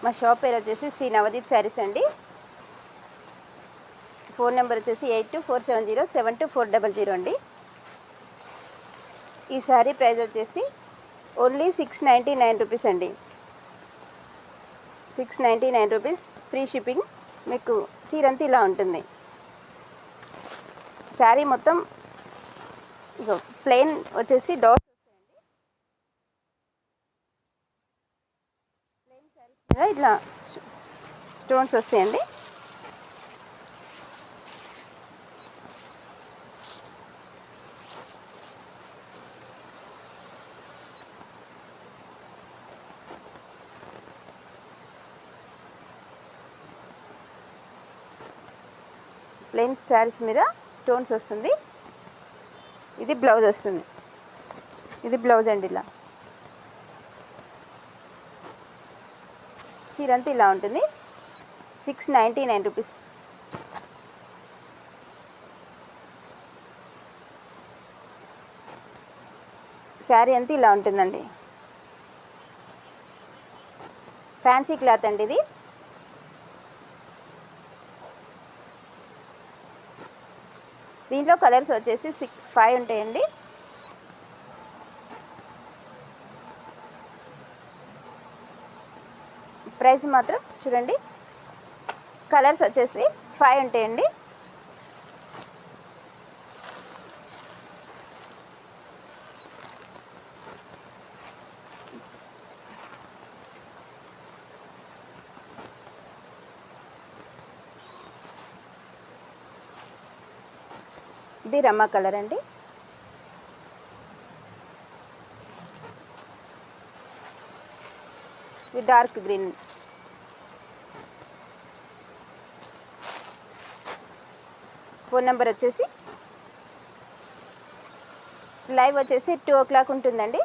మా షాప్ పేరు వచ్చేసి శ్రీ నవదీప్ శారీస్ అండి. ఫోన్ నెంబర్ వచ్చేసి 8247072400 అండి. ఈ శారీ ప్రైస్ వచ్చేసి ఓన్లీ 699 రూపీస్ అండి. 699 రూపీస్ ఫ్రీ షిప్పింగ్. మీకు చీరంతా ఇలా ఉంటుంది. శారీ మొత్తం ఇగో ప్లెయిన్ వచ్చేసి డాట్స్ వస్తాయండి. ప్లెయిన్ శారీ మీద ఇట్లా స్టోన్స్ వస్తాయండి. ప్లెయిన్ శారీస్ మీద స్టోన్స్ వస్తుంది. ఇది బ్లౌజ్ వస్తుంది. ఇది బ్లౌజ్ అండి. ఇలా చీరంతా ఇలా ఉంటుంది. 699 రూపీస్. శారీ అంతా ఇలా ఉంటుందండి. ఫ్యాన్సీ క్లాత్ అండి ఇది. దీంట్లో కలర్స్ వచ్చేసి 5 ఉంటాయండి. ప్రైస్ మాత్రం చూడండి, కలర్స్ వచ్చేసి 5 ఉంటాయండి. ఇది రమ్మా కలర్ అండి. ఇది డార్క్ గ్రీన్. ఫోన్ నెంబర్ వచ్చేసి లైవ్ వచ్చేసి 2 o'clock ఉంటుందండి.